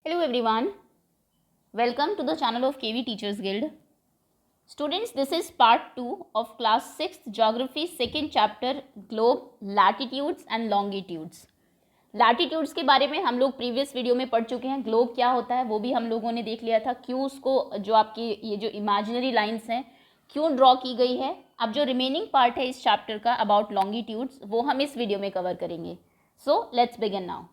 Hello everyone, welcome to the channel of KV Teachers Guild. Students, this is part 2 of class 6th Geography 2nd chapter Globe, Latitudes and Longitudes. Latitudes के बारे में हम लोग previous video में पढ़ चुके हैं. ग्लोब क्या होता है वो भी हम लोगों ने देख लिया था. क्यों उसको जो आपकी ये जो इमेजिनरी लाइंस हैं क्यों ड्रॉ की गई है. अब जो रिमेनिंग पार्ट है इस चैप्टर का अबाउट लॉन्गिट्यूड्स वो हम इस वीडियो में कवर करेंगे. So let's begin now.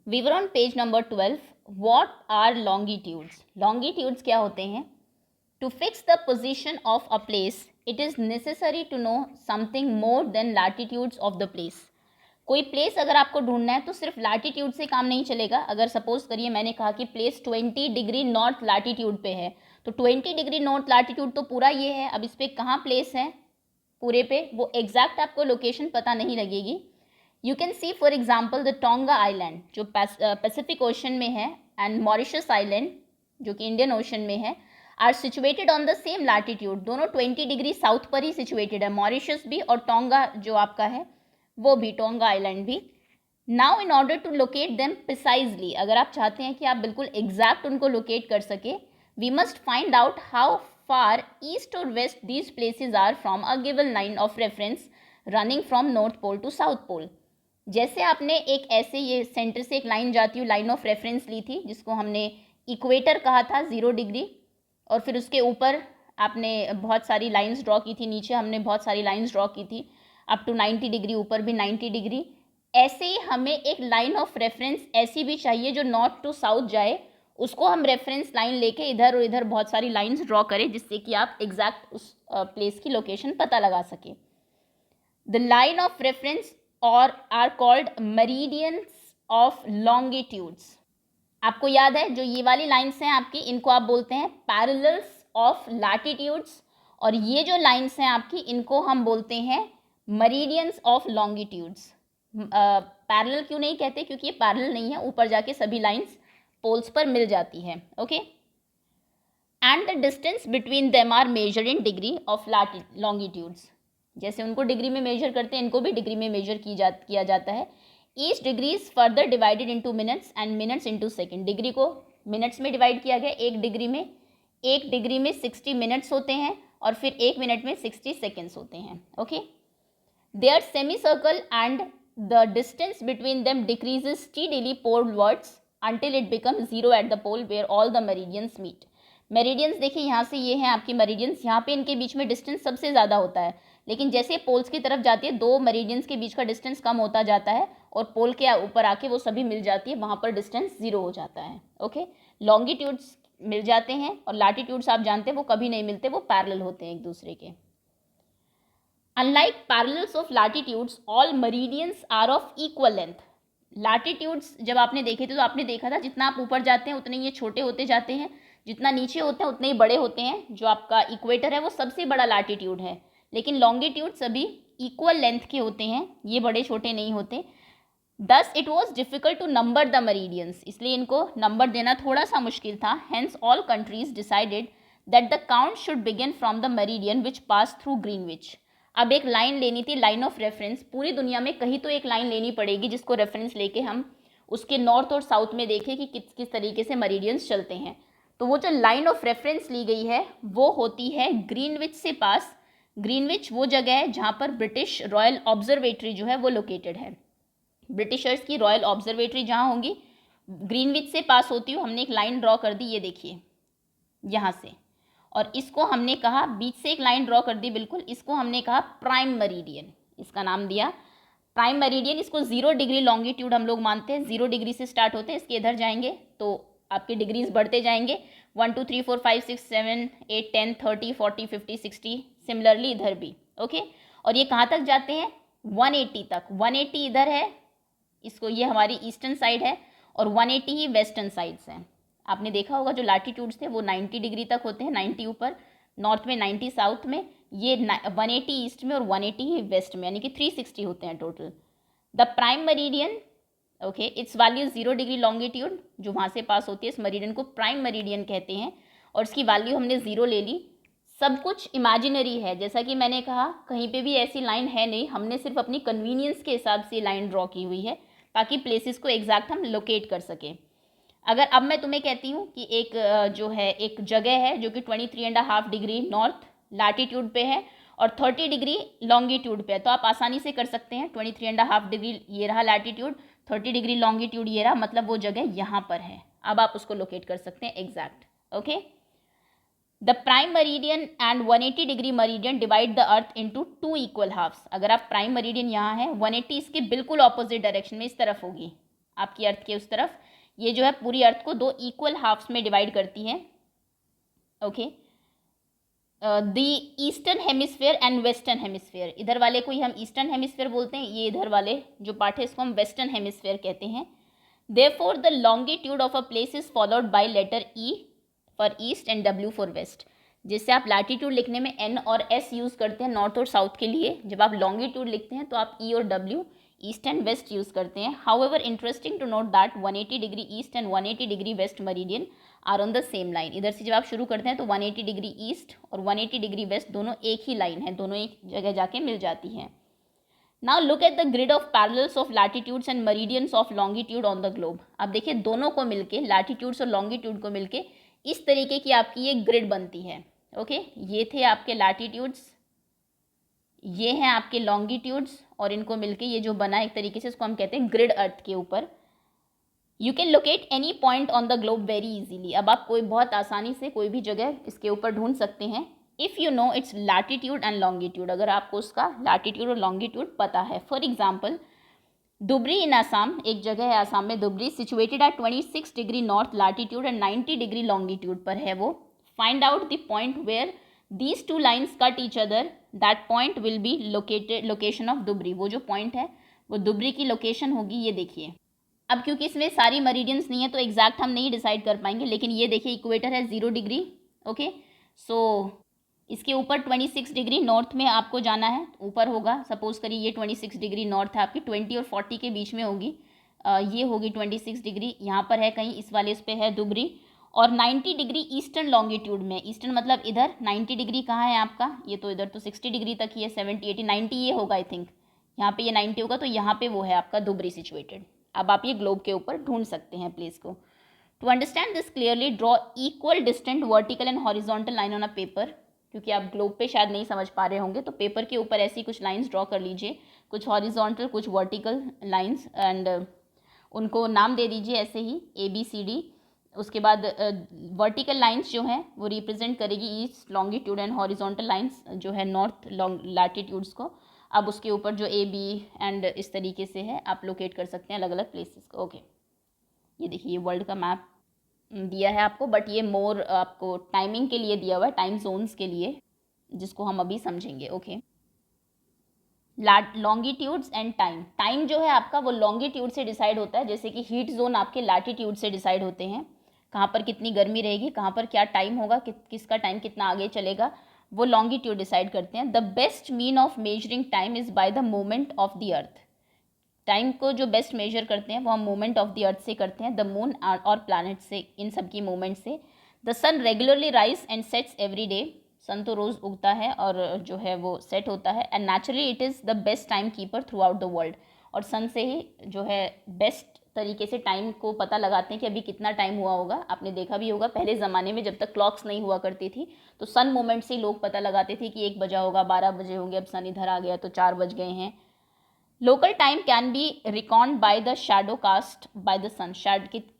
We were on page number 12. What are longitudes? Longitudes क्या होते हैं? To fix the position of a place, it is necessary to know something more than latitudes of the place. कोई place अगर आपको ढूंढना है तो सिर्फ लैटिट्यूड से काम नहीं चलेगा. अगर सपोज करिए मैंने कहा कि प्लेस 20 डिग्री नॉर्थ लैटिट्यूड पे है तो 20 डिग्री नॉर्थ लैटिट्यूड तो पूरा ये है. अब इस पर कहाँ प्लेस है पूरे पे वो एग्जैक्ट आपको लोकेशन पता नहीं लगेगी. You can see for example the tonga island जो पैसिफिक ओशन में है एंड मॉरिशस आइलैंड जो कि इंडियन ओशन में है are situated on the same latitude. दोनों 20 डिग्री साउथ पर ही सिचुएटेड है. मॉरिशस भी और टोंगा जो आपका है वो भी, टोंगा आइलैंड भी. Now in order to locate them precisely, अगर आप चाहते हैं कि आप बिल्कुल एग्जैक्ट उनको लोकेट कर सके, we must find out how far east और west these places are from a given line of reference running from north pole to south pole. जैसे आपने एक ऐसे ये सेंटर से एक लाइन जाती हुई लाइन ऑफ रेफरेंस ली थी जिसको हमने इक्वेटर कहा था 0 डिग्री, और फिर उसके ऊपर आपने बहुत सारी लाइंस ड्रॉ की थी, नीचे हमने बहुत सारी लाइंस ड्रॉ की थी अप टू 90 डिग्री, ऊपर भी 90 डिग्री. ऐसे ही हमें एक लाइन ऑफ रेफरेंस ऐसी भी चाहिए जो नॉर्थ टू साउथ जाए. उसको हम रेफरेंस लाइन लेके इधर और इधर बहुत सारी लाइंस ड्रॉ करें जिससे कि आप एग्जैक्ट उस प्लेस की लोकेशन पता लगा सकें. द लाइन ऑफ रेफरेंस और are called meridians of longitudes. आपको याद है जो ये वाली लाइंस हैं आपकी, इनको आप बोलते हैं पैरेलल्स ऑफ लैटिट्यूड्स, और ये जो लाइंस हैं आपकी इनको हम बोलते हैं मेरिडियंस ऑफ लॉन्गिट्यूड्स. पैरेलल क्यों नहीं कहते? क्योंकि ये पैरेलल नहीं है, ऊपर जाके सभी लाइंस पोल्स पर मिल जाती है. Okay, and the distance between them are measured in degree of longitudes. जैसे उनको डिग्री में मेजर करते हैं इनको भी डिग्री में मेजर किया जाता है. Each degree is further divided into minutes and minutes into second. Degree को मिनट्स में डिवाइड किया गया एक डिग्री में 60 मिनट्स होते हैं और फिर 1 मिनट में 60 सेकेंड्स होते हैं. Okay, they are semi circle and the distance between them decreases steadily polewards until it becomes 0 at the pole where all the meridians meet. Meridians देखिए यहाँ से ये हैं आपकी मेरिडियंस, यहाँ पे इनके बीच में डिस्टेंस सबसे ज़्यादा होता है, लेकिन जैसे पोल्स की तरफ जाती है दो मेरिडियंस के बीच का डिस्टेंस कम होता जाता है और पोल के ऊपर आके वो सभी मिल जाती है, वहाँ पर डिस्टेंस 0 हो जाता है. ओके, लॉन्गिट्यूड्स मिल जाते हैं और लैटिट्यूड्स आप जानते हैं वो कभी नहीं मिलते, वो पैरेलल होते हैं एक दूसरे के. Unlike parallels of latitudes all meridians are of equal length. Latitudes जब आपने देखे थे तो आपने देखा था जितना आप ऊपर जाते हैं उतने ये छोटे होते जाते हैं, जितना नीचे होते हैं उतने ही बड़े होते हैं. जो आपका इक्वेटर है वो सबसे बड़ा लैटिट्यूड है, लेकिन लॉन्गिट्यूड सभी इक्वल लेंथ के होते हैं, ये बड़े छोटे नहीं होते. Thus it was difficult to number the meridians, इसलिए इनको नंबर देना थोड़ा सा मुश्किल था. Hence all countries decided that the count should begin from the meridian which pass through Greenwich. अब एक लाइन लेनी थी, लाइन ऑफ रेफरेंस. पूरी दुनिया में कहीं तो एक लाइन लेनी पड़ेगी जिसको रेफरेंस लेके हम उसके नॉर्थ और साउथ में देखें कि किस किस तरीके से मेरिडियंस चलते हैं. तो वो जो लाइन ऑफ रेफरेंस ली गई है वो होती है ग्रीनविच से पास. ग्रीनविच वो जगह है जहाँ पर ब्रिटिश रॉयल ऑब्जर्वेटरी जो है वो लोकेटेड है. ब्रिटिशर्स की रॉयल ऑब्जर्वेटरी जहाँ होंगी ग्रीनविच से पास होती हो. हमने एक लाइन ड्रॉ कर दी, ये देखिए यहाँ से, और इसको हमने कहा बीच से एक लाइन ड्रॉ कर दी बिल्कुल, इसको हमने कहा प्राइम मेरिडियन, इसका नाम दिया प्राइम मेरिडियन. इसको 0 डिग्री लॉन्गिट्यूड हम लोग मानते हैं. 0 डिग्री से स्टार्ट होते हैं, इसके इधर जाएंगे तो आपके डिग्रीज बढ़ते जाएंगे 1 2 3 4 5 6 7 8 10 30 40 50 60. सिमिलरली इधर भी. ओके, और ये कहाँ तक जाते हैं 180 तक. 180 इधर है, इसको ये हमारी ईस्टर्न साइड है और 180 ही वेस्टर्न साइड्स हैं. आपने देखा होगा जो लैटिट्यूड्स थे वो 90 डिग्री तक होते हैं, 90 ऊपर नॉर्थ में, 90 साउथ में, ये 180 ईस्ट में और 180 ही वेस्ट में, यानी कि 360 होते हैं total. The prime meridian, okay, it's value 0 degree longitude जो वहाँ से पास होती है, इस मेरिडियन को प्राइम मेरिडियन कहते हैं और इसकी वैल्यू हमने 0 ले ली. सब कुछ इमेजिनरी है, जैसा कि मैंने कहा कहीं पे भी ऐसी लाइन है नहीं, हमने सिर्फ अपनी कन्वीनियंस के हिसाब से लाइन ड्रॉ की हुई है ताकि प्लेसेस को एग्जैक्ट हम लोकेट कर सकें. अगर अब मैं तुम्हें कहती हूँ कि एक जो है एक जगह है जो कि 23.5 डिग्री नॉर्थ लैटिट्यूड पे है और 30 डिग्री लॉन्गिट्यूड पे है, तो आप आसानी से कर सकते हैं। 23.5 डिग्री ये रहा लैटिट्यूड, 30 डिग्री लॉन्गिट्यूड ये रहा, मतलब वो जगह यहाँ पर है। अब आप उसको लोकेट कर सकते हैं exact. Okay, the prime meridian and 180 degree meridian divide the earth into 2 equal halves. अगर आप प्राइम मरीडियन यहाँ है, 180 इसके बिल्कुल ऑपोजिट डायरेक्शन में इस तरफ होगी, आपकी अर्थ के उस तरफ। ये जो है पूरी अर्थ को 2 इक्वल हाफ्स में डिवाइड करती है। Okay, the eastern hemisphere and western hemisphere, इधर वाले को ही हम ईस्टर्न हेमिस्फेयर बोलते हैं, ये इधर वाले जो पार्ट है इसको हम वेस्टर्न हेमिस्फेयर कहते हैं। Therefore the longitude of a place is followed by letter E for east and W for west. जिससे आप लैटिट्यूड लिखने में एन और एस यूज़ करते हैं नॉर्थ और साउथ के लिए, जब आप लॉन्गिट्यूड लिखते हैं तो आप ई और W east and west use करते हैं। However interesting to note that 180 degree east and 180 degree west meridian are on the same line. इधर से जब आप शुरू करते हैं तो 180 डिग्री ईस्ट और 180 डिग्री वेस्ट दोनों एक ही लाइन है, दोनों एक जगह जाके मिल जाती हैं। Now look at the grid of parallels of latitudes and meridians of longitude on the globe. अब देखिए दोनों को मिलके, लैटिट्यूड्स और लॉन्गिट्यूड को मिलके इस तरीके की आपकी ये ग्रिड बनती है। ओके, ये थे आपके लैटिट्यूड्स, ये हैं आपके लॉन्गिट्यूड्स, और इनको मिलके ये जो बना एक तरीके से इसको हम कहते हैं ग्रिड अर्थ के ऊपर। You can locate any point on the globe very easily. अब आप कोई बहुत आसानी से कोई भी जगह इसके ऊपर ढूंढ सकते हैं if you know its latitude and longitude, अगर आपको उसका लैटिट्यूड और लॉन्गिट्यूड पता है। For example Dhubri in Assam, एक जगह है आसाम में Dhubri, situated at 26 degree north latitude and 90 degree longitude पर है वो। Find out the point where these two lines cut each other, that point will be location of Dhubri. वो जो पॉइंट है वो धुबरी की लोकेशन होगी, ये देखिए। अब क्योंकि इसमें सारी मरीडियंस नहीं है तो एग्जैक्ट हम नहीं डिसाइड कर पाएंगे, लेकिन ये देखिए इक्वेटर है 0 डिग्री। ओके, सो इसके ऊपर 26 डिग्री नॉर्थ में आपको जाना है, ऊपर होगा। सपोज करिए ये 26 डिग्री नॉर्थ है आपकी, 20 और 40 के बीच में होगी, ये होगी 26 डिग्री, यहाँ पर है कहीं इस वाले इस पे है धुबरी। और 90 डिग्री ईस्टर्न लॉन्गिट्यूड में, ईस्टर्न मतलब इधर, 90 डिग्री कहाँ है आपका, ये तो इधर तो 60 डिग्री तक ही है, 70 80 90 ये होगा आई थिंक, यहाँ पे ये 90 होगा, तो यहाँ पे वो है आपका धुबरी सिचुएटेड। अब आप ये ग्लोब के ऊपर ढूंढ सकते हैं प्लेस को। To understand this clearly draw equal distant vertical and horizontal line on a paper. क्योंकि आप ग्लोब पे शायद नहीं समझ पा रहे होंगे, तो पेपर के ऊपर ऐसी कुछ लाइंस ड्रॉ कर लीजिए, कुछ हॉरिजॉन्टल कुछ वर्टिकल लाइंस, एंड उनको नाम दे दीजिए ऐसे ही ABCD। उसके बाद वर्टिकल लाइंस जो हैं वो रिप्रेजेंट करेगी east longitude and horizontal lines जो है नॉर्थ लैटिट्यूड्स को। अब उसके ऊपर जो AB एंड इस तरीके से है आप लोकेट कर सकते हैं अलग अलग प्लेसेस को। ओके, ये देखिए ये वर्ल्ड का मैप दिया है आपको, बट ये मोर आपको टाइमिंग के लिए दिया हुआ है, टाइम जोन्स के लिए, जिसको हम अभी समझेंगे। Okay, longitudes and time. Time जो है आपका वो लॉन्गिट्यूड से डिसाइड होता है, जैसे कि हीट जोन आपके लैटिट्यूड से डिसाइड होते हैं, कहाँ पर कितनी गर्मी रहेगी, कहाँ पर क्या टाइम होगा, किसका टाइम कितना आगे चलेगा, वो लॉन्गिट्यूड डिसाइड करते हैं। The best mean of measuring time is by the moment of the earth. Time को जो बेस्ट मेजर करते हैं वो हम मूवमेंट ऑफ द अर्थ से करते हैं, द मून और प्लैनेट से, इन सब की मूवमेंट से। The sun regularly rise and sets every day. Sun तो रोज़ उगता है और जो है वो सेट होता है। And naturally it is the best time keeper through out the world. और सन से ही जो है बेस्ट तरीके से टाइम को पता लगाते हैं कि अभी कितना टाइम हुआ होगा। आपने देखा भी होगा पहले ज़माने में जब तक क्लॉक्स नहीं हुआ करती थी तो सन मूवमेंट से ही लोग पता लगाते थे कि 1 बजा होगा, 12 बजे होंगे, अब सन इधर आ गया तो 4 बज गए हैं। Local time can be reckoned by the shadow cast by the sun.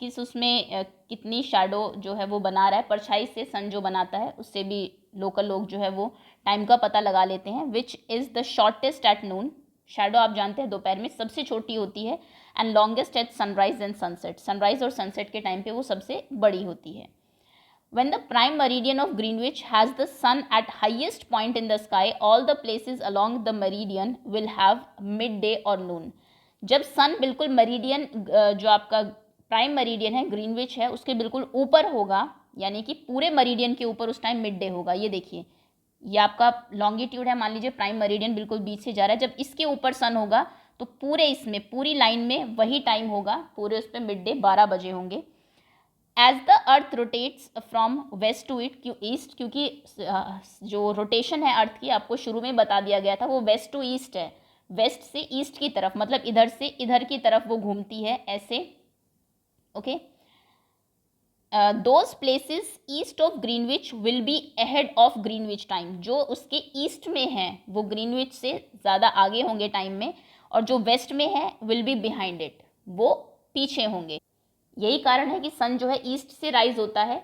किस उसमें कितनी शैडो जो है वो बना रहा है, परछाई से सन जो बनाता है उससे भी लोकल लोग जो है वो टाइम का पता लगा लेते हैं। Which is the shortest at noon. Shadow आप जानते हैं दोपहर में सबसे छोटी होती है। And longest at sunrise and sunset. Sunrise और सनसेट के टाइम पे वो सबसे बड़ी होती है। When the prime meridian of Greenwich has the sun at highest point in the sky, all the places along the meridian will have midday or noon. जब सन बिल्कुल मेरिडियन जो आपका प्राइम मेरिडियन है ग्रीनविच है उसके बिल्कुल ऊपर होगा, यानी कि पूरे मेरिडियन के ऊपर उस टाइम मिड डे होगा। ये देखिए ये आपका लॉन्गिट्यूड है, मान लीजिए प्राइम मेरिडियन बिल्कुल बीच से जा रहा है, जब इसके ऊपर सन होगा तो पूरे इसमें पूरी लाइन में वही टाइम होगा, पूरे उस पर मिड डे 12 बजे होंगे। As the earth rotates from west to east, क्योंकि जो रोटेशन है अर्थ की आपको शुरू में बता दिया गया था वो वेस्ट टू ईस्ट है, वेस्ट से ईस्ट की तरफ, मतलब इधर से इधर की तरफ वो घूमती है ऐसे। Okay, those places east of Greenwich will be ahead of Greenwich time, जो उसके ईस्ट में है वो ग्रीनविच से ज़्यादा आगे होंगे टाइम में, और जो वेस्ट में है विल बी बिहाइंड इट, वो पीछे होंगे। यही कारण है कि सन जो है ईस्ट से राइज होता है,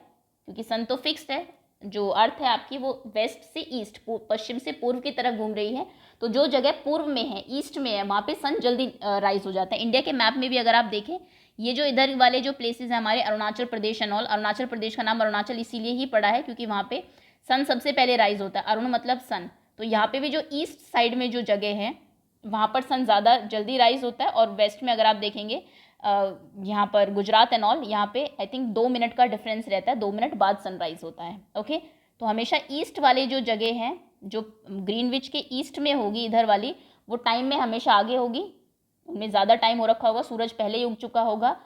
क्योंकि सन तो फिक्स्ड है, जो अर्थ है आपकी वो वेस्ट से ईस्ट, पश्चिम से पूर्व की तरफ घूम रही है, तो जो जगह पूर्व में है, ईस्ट में है, वहाँ पे सन जल्दी राइज हो जाता है। इंडिया के मैप में भी अगर आप देखें, ये जो इधर वाले जो प्लेसेस हैं हमारे, अरुणाचल प्रदेश एंड ऑल, अरुणाचल प्रदेश का नाम अरुणाचल इसीलिए ही पड़ा है क्योंकि वहाँ पे सन सबसे पहले राइज होता है, अरुण मतलब सन। तो यहाँ पे भी जो ईस्ट साइड में जो जगह है वहाँ पर सन ज़्यादा जल्दी राइज होता है, और वेस्ट में अगर आप देखेंगे यहाँ पर गुजरात एंड ऑल, यहाँ पे आई थिंक 2 मिनट का डिफरेंस रहता है, 2 मिनट बाद सनराइज होता है। ओके, तो हमेशा ईस्ट वाले जो जगह हैं, जो ग्रीनविच के ईस्ट में होगी इधर वाली, वो टाइम में हमेशा आगे होगी, उनमें ज़्यादा टाइम हो रखा होगा, सूरज पहले ही उग चुका होगा,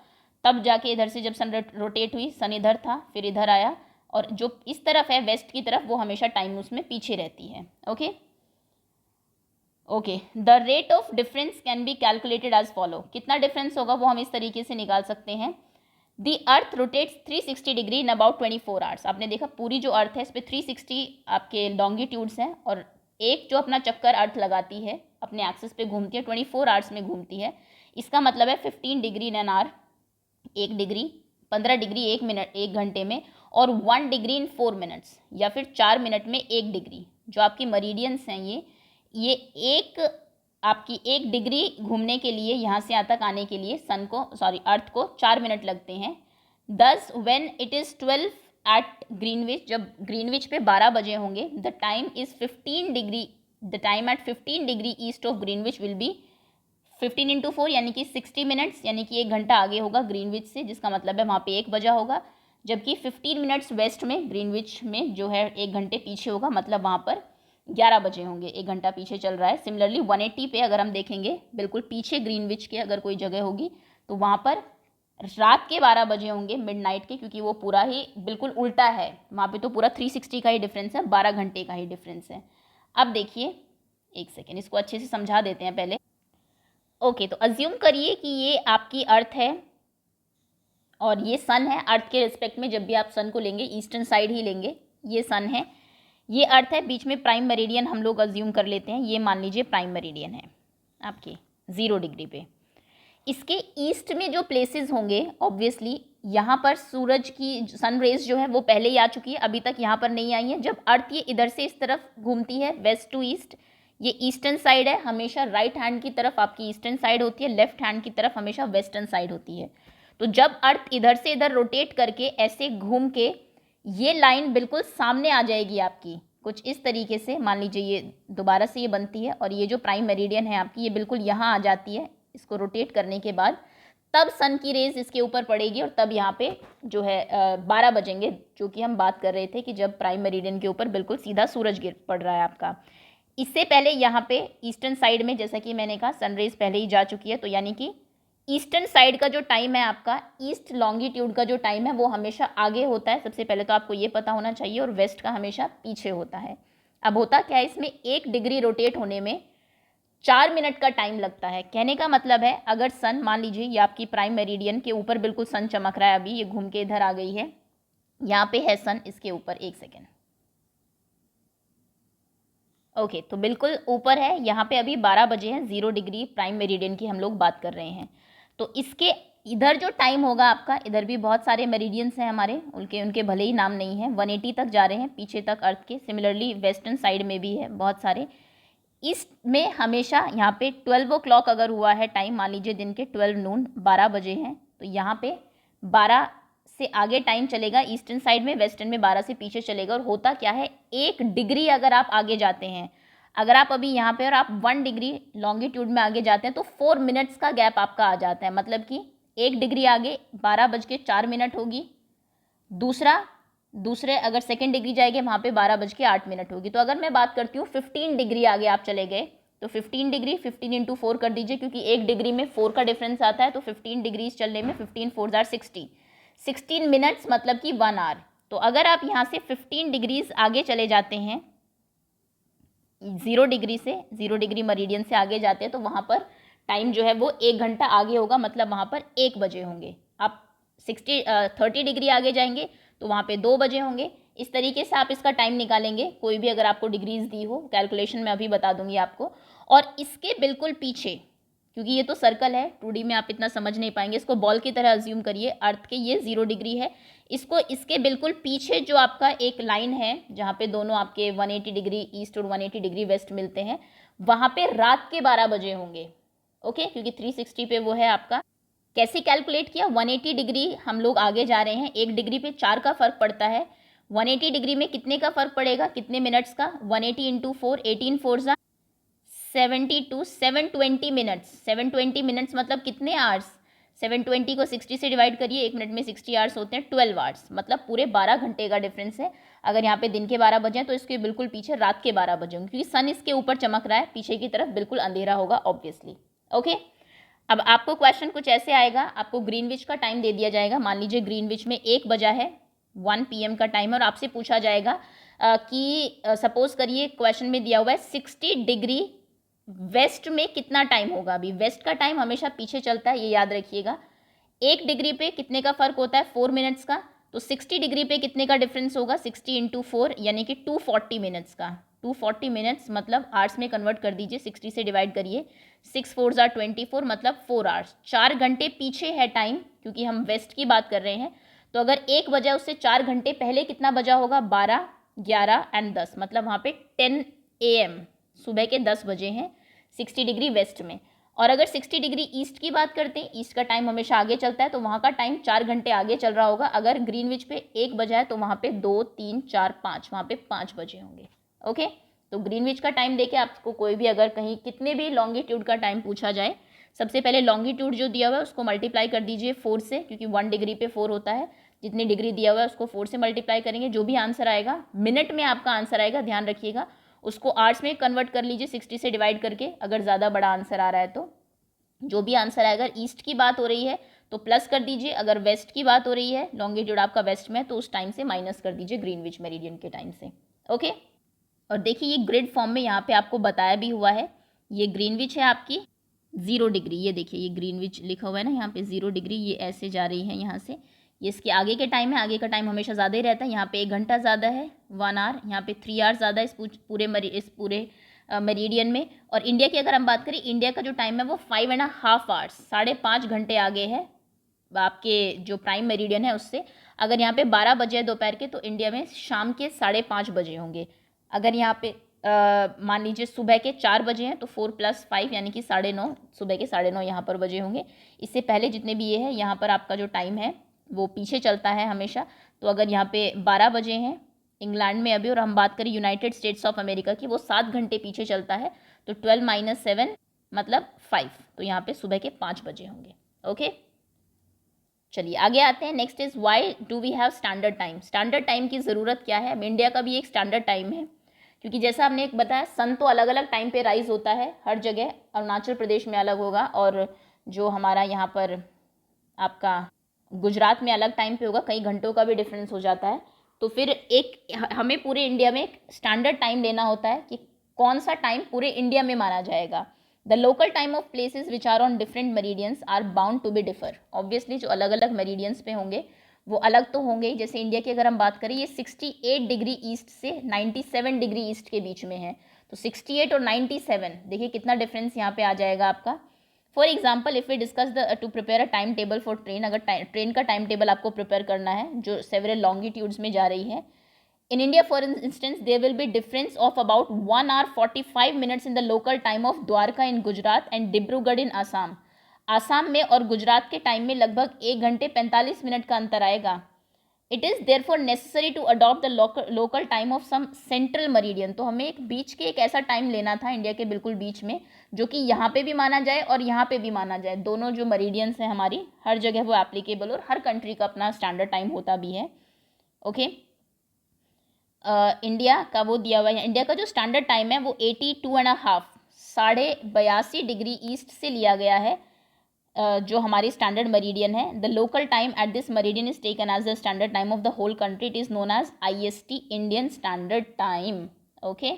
तब जाके इधर से जब सन रोटेट हुई, सन इधर था फिर इधर आया, और जो इस तरफ है वेस्ट की तरफ, वो हमेशा टाइम उसमें पीछे रहती है। Okay okay, the rate of difference can be calculated as follow. कितना डिफरेंस होगा वो हम इस तरीके से निकाल सकते हैं। The earth rotates 360 degree in about 24 hours. आपने देखा पूरी जो अर्थ है इस पर 360 आपके लॉन्गिट्यूड्स हैं, और एक जो अपना चक्कर अर्थ लगाती है अपने एक्सिस पे घूमती है, 24 आवर्स में घूमती है। इसका मतलब है 15 degree in an hour, 1 degree, 15 degree 1 minute 1 घंटे में, और 1 डिग्री इन 4 मिनट्स, या फिर 4 मिनट में 1 डिग्री। जो आपकी मरीडियंस हैं ये एक आपकी 1 डिग्री घूमने के लिए, यहाँ से यहाँ तक आने के लिए सन को अर्थ को 4 मिनट लगते हैं। Thus when it is 12 at Greenwich, जब ग्रीनविच पे 12 बजे होंगे, the time is 15 degree, the time at 15 degree east of Greenwich will be 15 into 4 यानी कि 60 मिनट्स, यानी कि 1 घंटा आगे होगा ग्रीनविच से, जिसका मतलब है वहाँ पे 1 बजा होगा। जबकि 15 मिनट्स वेस्ट में ग्रीनविच में जो है 1 घंटे पीछे होगा, मतलब वहाँ पर 11 बजे होंगे, 1 घंटा पीछे चल रहा है। सिमिलरली 180 पे अगर हम देखेंगे, बिल्कुल पीछे ग्रीनविच के अगर कोई जगह होगी तो वहाँ पर रात के 12 बजे होंगे, मिडनाइट के, क्योंकि वो पूरा ही बिल्कुल उल्टा है, वहाँ पे तो पूरा 360 का ही डिफरेंस है, 12 घंटे का ही डिफरेंस है। अब देखिए, एक सेकेंड, इसको अच्छे से समझा देते हैं पहले। ओके, तो अज्यूम करिए कि ये आपकी अर्थ है और ये सन है। अर्थ के रिस्पेक्ट में जब भी आप सन को लेंगे ईस्टर्न साइड ही लेंगे, ये सन है, ये अर्थ है, बीच में प्राइम मेरिडियन हम लोग अज्यूम कर लेते हैं, ये मान लीजिए प्राइम मेरिडियन है आपके 0 डिग्री पे। इसके ईस्ट में जो प्लेसेस होंगे, ऑब्वियसली यहाँ पर सूरज की सन रेज जो है वो पहले ही आ चुकी है, अभी तक यहाँ पर नहीं आई है। जब अर्थ ये इधर से इस तरफ घूमती है, वेस्ट टू ईस्ट, ये ईस्टर्न साइड है, हमेशा राइट हैंड की तरफ आपकी ईस्टर्न साइड होती है, लेफ्ट हैंड की तरफ हमेशा वेस्टर्न साइड होती है। तो जब अर्थ इधर से इधर रोटेट करके ऐसे घूम के ये लाइन बिल्कुल सामने आ जाएगी आपकी, कुछ इस तरीके से, मान लीजिए ये दोबारा से ये बनती है, और ये जो प्राइम मेरिडियन है आपकी ये बिल्कुल यहाँ आ जाती है, इसको रोटेट करने के बाद तब सन की रेज इसके ऊपर पड़ेगी, और तब यहाँ पे जो है 12 बजेंगे, जो कि हम बात कर रहे थे कि जब प्राइम मेरिडियन के ऊपर बिल्कुल सीधा सूरज गिर पड़ रहा है आपका। इससे पहले यहाँ पे ईस्टर्न साइड में, जैसा कि मैंने कहा, सनरेज पहले ही जा चुकी है, तो यानी कि ईस्टर्न साइड का जो टाइम है आपका, ईस्ट लॉन्गिट्यूड का जो टाइम है वो हमेशा आगे होता है, सबसे पहले तो आपको ये पता होना चाहिए, और वेस्ट का हमेशा पीछे होता है। अब होता क्या है, इसमें 1 डिग्री रोटेट होने में 4 मिनट का टाइम लगता है। कहने का मतलब है, अगर सन, मान लीजिए ये आपकी प्राइम मेरिडियन के ऊपर बिल्कुल सन चमक रहा है, अभी ये घूम के इधर आ गई है, यहाँ पे है सन इसके ऊपर, 1 सेकेंड, ओके, तो बिल्कुल ऊपर है, यहाँ पे अभी 12 बजे हैं, 0 डिग्री प्राइम मेरिडियन की हम लोग बात कर रहे हैं। तो इसके इधर जो टाइम होगा आपका, इधर भी बहुत सारे मेरिडियंस हैं हमारे, उनके भले ही नाम नहीं है, 180 तक जा रहे हैं पीछे तक अर्थ के। सिमिलरली वेस्टर्न साइड में भी है बहुत सारे। इसमें हमेशा यहाँ पे 12 o'clock अगर हुआ है टाइम, मान लीजिए दिन के 12 नून, 12 बजे हैं, तो यहाँ पे 12 से आगे टाइम चलेगा ईस्टर्न साइड में, वेस्टर्न में 12 से पीछे चलेगा। और होता क्या है, 1 डिग्री अगर आप आगे जाते हैं, अगर आप अभी यहाँ पे और आप 1 डिग्री लॉन्गिट्यूड में आगे जाते हैं, तो 4 मिनट्स का गैप आपका आ जाता है, मतलब कि 1 डिग्री आगे 12:04 होगी, दूसरे अगर सेकेंड डिग्री जाएंगे वहाँ पे 12:08 होगी। तो अगर मैं बात करती हूँ 15 डिग्री आगे आप चले गए, तो 15 डिग्री 15 इंटू 4 कर दीजिए, क्योंकि 1 डिग्री में 4 का डिफरेंस आता है, तो 15 डिग्रीज चलने में 15 4 जार 60, 16 मिनट्स मतलब कि 1 आवर। तो अगर आप यहाँ से 15 डिग्रीज आगे चले जाते हैं, 0 डिग्री से, 0 डिग्री मरीडियन से आगे जाते हैं, तो वहाँ पर टाइम जो है वो 1 घंटा आगे होगा, मतलब वहाँ पर 1 बजे होंगे। आप 30 डिग्री आगे जाएंगे तो वहाँ पे 2 बजे होंगे। इस तरीके से आप इसका टाइम निकालेंगे, कोई भी अगर आपको डिग्रीज दी हो, कैलकुलेशन मैं अभी बता दूंगी आपको। और इसके बिल्कुल पीछे, क्योंकि ये तो सर्कल है, 2D में आप इतना समझ नहीं पाएंगे, इसको बॉल की तरह अज्यूम करिए, अर्थ के ये 0 डिग्री है, इसको इसके बिल्कुल पीछे जो आपका एक लाइन है जहाँ पे दोनों आपके 180 डिग्री ईस्ट और 180 डिग्री वेस्ट मिलते हैं, वहाँ पे रात के 12 बजे होंगे। ओके, क्योंकि 360 पे वो है आपका। कैसे कैलकुलेट किया, 180 डिग्री हम लोग आगे जा रहे हैं, 1 डिग्री पे 4 का फर्क पड़ता है। 180 डिग्री में कितने का फर्क पड़ेगा, कितने मिनट्स का, 180 इंटू 4, 18 4 72, 720 मिनट्स। 720 मिनट्स मतलब कितने आवर्स, 720 को 60 से डिवाइड करिए, 1 मिनट में 60 आवर्स होते हैं, 12 आवर्स, मतलब पूरे 12 घंटे का डिफरेंस है। अगर यहाँ पे दिन के 12 बजे हैं तो इसके बिल्कुल पीछे रात के 12 बजे होंगे, क्योंकि सन इसके ऊपर चमक रहा है, पीछे की तरफ बिल्कुल अंधेरा होगा ऑब्वियसली। ओके, अब आपको क्वेश्चन कुछ ऐसे आएगा, आपको ग्रीनविच का टाइम दे दिया जाएगा। मान लीजिए ग्रीनविच में 1 बजा है, 1 PM का टाइम है, और आपसे पूछा जाएगा कि सपोज करिए क्वेश्चन में दिया हुआ है 60 डिग्री वेस्ट में कितना टाइम होगा। अभी वेस्ट का टाइम हमेशा पीछे चलता है, ये याद रखिएगा। 1 डिग्री पे कितने का फर्क होता है, 4 मिनट्स का। तो 60 डिग्री पे कितने का डिफरेंस होगा, 60 इंटू 4 यानी कि 240 मिनट्स का। 240 मिनट्स मतलब आवर्स में कन्वर्ट कर दीजिए, 60 से डिवाइड करिए, 6 4 24 मतलब 4 आवर्स। 4 घंटे पीछे है टाइम, क्योंकि हम वेस्ट की बात कर रहे हैं। तो अगर 1 बजा उससे 4 घंटे पहले कितना बजा होगा, 12, 11 एंड 10, मतलब वहाँ पे 10 AM, सुबह के 10 बजे हैं 60 डिग्री वेस्ट में। और अगर 60 डिग्री ईस्ट की बात करते हैं, ईस्ट का टाइम हमेशा आगे चलता है, तो वहाँ का टाइम 4 घंटे आगे चल रहा होगा। अगर ग्रीनविच पे 1 बजा है तो वहाँ पे 2 3 4 5, वहाँ पे 5 बजे होंगे। ओके, तो ग्रीनविच का टाइम देके आपको कोई भी अगर कहीं कितने भी लॉन्गिट्यूड का टाइम पूछा जाए, सबसे पहले लॉन्गिट्यूड जो दिया हुआ है उसको मल्टीप्लाई कर दीजिए 4 से, क्योंकि 1 डिग्री पे 4 होता है। जितनी डिग्री दिया हुआ है उसको 4 से मल्टीप्लाई करेंगे, जो भी आंसर आएगा, मिनट में आपका आंसर आएगा, ध्यान रखिएगा। उसको आवर्स में कन्वर्ट कर लीजिए 60 से डिवाइड करके, अगर ज़्यादा बड़ा आंसर आ रहा है तो। जो भी आंसर आएगा, ईस्ट की बात हो रही है तो प्लस कर दीजिए, अगर वेस्ट की बात हो रही है, लॉन्गिट्यूड आपका वेस्ट में, तो उस टाइम से माइनस कर दीजिए ग्रीनविच मेरिडियन के टाइम से। ओके, और देखिए ये ग्रिड फॉर्म में यहाँ पे आपको बताया भी हुआ है। ये ग्रीनविच है आपकी 0 डिग्री, ये देखिए ये ग्रीनविच लिखा हुआ है ना यहाँ पे 0 डिग्री, ये ऐसे जा रही है यहाँ से। ये इसके आगे के टाइम है, आगे का टाइम हमेशा ज़्यादा ही रहता है। यहाँ पे 1 घंटा ज़्यादा है, 1 आवर, यहाँ पे 3 आवर ज़्यादा है इस पूरे मेरिडियन में। और इंडिया की अगर हम बात करें, इंडिया का जो टाइम है वो 5.5 आवर्स, 5.5 घंटे आगे है आपके जो प्राइम मेरिडियन है उससे। अगर यहाँ पे 12 बजे है दोपहर के, तो इंडिया में शाम के 5:30 बजे होंगे। अगर यहाँ पे मान लीजिए सुबह के 4 बजे हैं तो 4 + 5 यानी कि 9:30, सुबह के 9:30 यहाँ पर बजे होंगे। इससे पहले जितने भी ये है, यहाँ पर आपका जो टाइम है वो पीछे चलता है हमेशा। तो अगर यहाँ पे 12 बजे हैं इंग्लैंड में अभी, और हम बात करें यूनाइटेड स्टेट्स ऑफ अमेरिका की, वो 7 घंटे पीछे चलता है। तो 12 - 7 मतलब 5, तो यहाँ पे सुबह के 5 बजे होंगे। ओके, चलिए आगे आते हैं। Next is why do we have standard time. Standard time की ज़रूरत क्या है, इंडिया का भी एक स्टैंडर्ड टाइम है, क्योंकि जैसा आपने एक बताया, सन तो अलग अलग टाइम पे राइज होता है हर जगह। अरुणाचल प्रदेश में अलग होगा, और जो हमारा यहाँ पर आपका गुजरात में अलग टाइम पे होगा, कई घंटों का भी डिफरेंस हो जाता है। तो फिर एक हमें पूरे इंडिया में एक स्टैंडर्ड टाइम लेना होता है कि कौन सा टाइम पूरे इंडिया में माना जाएगा। The local time of places which are on different meridians are bound to be differ. Obviously जो अलग अलग मेरिडियंस पे होंगे वो अलग तो होंगे ही। जैसे इंडिया की अगर हम बात करें, ये 68 डिग्री ईस्ट से 97 डिग्री ईस्ट के बीच में है। तो 68 और 97, देखिए कितना डिफरेंस यहाँ पे आ जाएगा आपका। For example, if we discuss to prepare a time table for train, अगर ट्रेन का टाइम टेबल आपको प्रिपेयर करना है जो सेवरल लॉन्गिट्यूड्स में जा रही है, in India for instance there will be difference of about 1 hour 45 minutes in the local time of Dwarka in Gujarat and Dibrugarh in Assam. Assam में और गुजरात के टाइम में लगभग 1 घंटे 45 मिनट का अंतर आएगा। It is therefore necessary to adopt the local time of some central meridian. तो हमें एक बीच के एक ऐसा टाइम लेना था इंडिया के बिल्कुल बीच में, जो कि यहाँ पे भी माना जाए और यहाँ पे भी माना जाए। दोनों जो मरीडियंस हैं हमारी, हर जगह वो एप्लीकेबल, और हर कंट्री का अपना स्टैंडर्ड टाइम होता भी है। ओके, इंडिया का वो दिया हुआ है। इंडिया का जो स्टैंडर्ड टाइम है वो 82.5, 82.5 डिग्री ईस्ट से लिया गया है, जो हमारी स्टैंडर्ड मरीडियन है। The local time at this meridian is taken as the standard time of the whole country. It is known as IST, Indian standard time. Okay,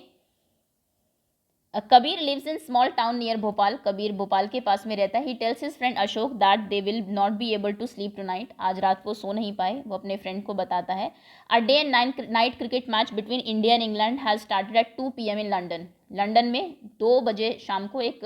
Kabir lives in small town near Bhopal. Kabir Bhopal के पास में रहता है. He tells his friend Ashok that they will not be able to sleep tonight. आज रात को सो नहीं पाए, वो अपने फ्रेंड को बताता है. A day and night cricket match between India and England has started at 2 PM in London. London में 2 बजे शाम को एक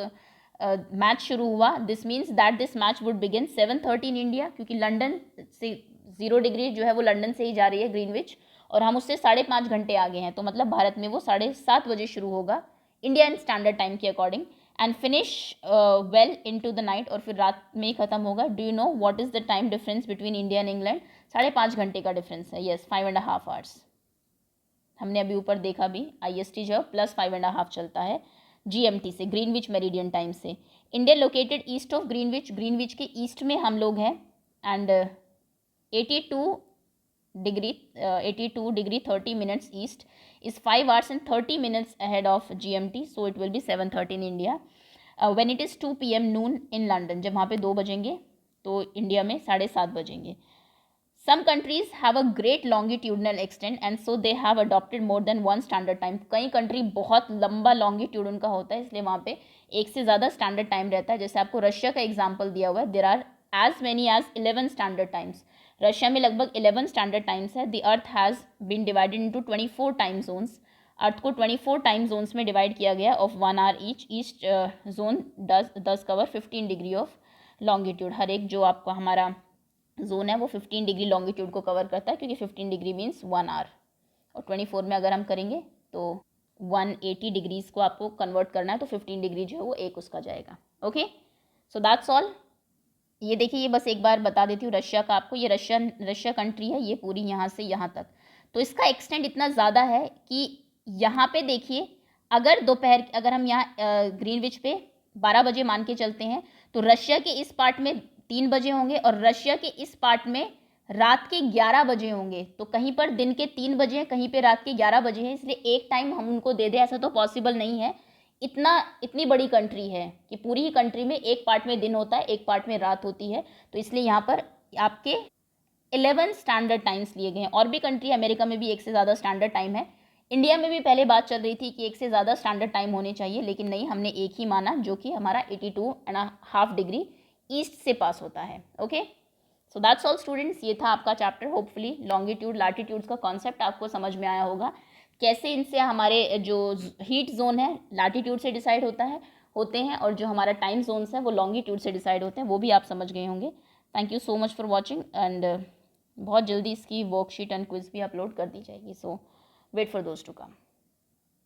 मैच शुरू हुआ. This means that this match would begin 7:30 in India, क्योंकि लंदन से 0 डिग्री जो है वो लंदन से ही जा रही है ग्रीनविच, और हम उससे 5.5 घंटे आगे हैं, तो मतलब भारत में वो 7:30 बजे शुरू होगा इंडियन स्टैंडर्ड टाइम के according, and finish well into the night, और फिर रात में ही खत्म होगा. Do you know what is the time difference between India and England? 5.5 घंटे का डिफरेंस है. Yes, 5.5 hours. हमने अभी ऊपर देखा भी, IST जो प्लस 5.5 चलता है GMT से, ग्रीनविच मेरिडियन टाइम से. India located east of Greenwich. Greenwich के ईस्ट में हम लोग हैं, and 82 degree 30 minutes east is 5 hours and 30 minutes ahead of GMT, so it will be 7:30 in India. When it is 2 PM noon in London, जब वहाँ पे 2 बजेंगे तो India में 7:30 बजेंगे. Some countries have a great longitudinal extent and so they have adopted more than one standard time. कई country बहुत लंबा longitude उनका होता है, इसलिए वहाँ पे एक से ज़्यादा स्टैंडर्ड टाइम रहता है. जैसे आपको रशिया का एग्जाम्पल दिया हुआ है, there are as many as 11 standard times. Russia में लगभग 11 स्टैंडर्ड टाइम्स है. The earth has been divided into 24 time zones. Earth को 24 टाइम जोन्स में डिवाइड किया गया of 1 hour each. East zone does cover 15 degree of longitude. हर एक जो आपका हमारा जोन है वो 15 डिग्री लॉन्गिट्यूड को कवर करता है, क्योंकि 15 डिग्री मीन्स 1 hour, और 24 में अगर हम करेंगे तो 180 डिग्रीज को आपको कन्वर्ट करना है, तो 15 डिग्री जो है वो एक उसका जाएगा. Okay, so that's all. ये देखिए, ये बस एक बार बता देती हूँ रशिया का आपको. ये रशिया कंट्री है, ये पूरी यहाँ से यहाँ तक. तो इसका एक्सटेंड इतना ज़्यादा है कि यहाँ पे देखिए, अगर हम यहाँ ग्रीनविच पे 12 बजे मान के चलते हैं, तो रशिया के इस पार्ट में 3 बजे होंगे, और रशिया के इस पार्ट में रात के 11 बजे होंगे. तो कहीं पर दिन के 3 बजे हैं, कहीं पे रात के 11 बजे हैं, इसलिए एक टाइम हम उनको दे दें ऐसा तो पॉसिबल नहीं है. इतनी बड़ी कंट्री है कि पूरी ही कंट्री में एक पार्ट में दिन होता है, एक पार्ट में रात होती है. तो इसलिए यहाँ पर आपके 11 स्टैंडर्ड टाइम्स लिए गए हैं. और भी कंट्री, अमेरिका में भी एक से ज़्यादा स्टैंडर्ड टाइम है. इंडिया में भी पहले बात चल रही थी कि एक से ज़्यादा स्टैंडर्ड टाइम होने चाहिए, लेकिन नहीं, हमने एक ही माना, जो कि हमारा 82.5 डिग्री ईस्ट से पास होता है. Okay, so that's all students. ये था आपका चैप्टर. होपफुली लॉन्गिट्यूड लैटिट्यूड्स का कॉन्सेप्ट आपको समझ में आया होगा. कैसे इनसे हमारे जो हीट जोन है लैटिट्यूड से डिसाइड होते हैं, और जो हमारा टाइम जोन्स है वो लॉन्गिट्यूड से डिसाइड होते हैं, वो भी आप समझ गए होंगे. Thank you so much for watching, and बहुत जल्दी इसकी वर्कशीट एंड क्विज भी अपलोड कर दी जाएगी. So wait for those to come.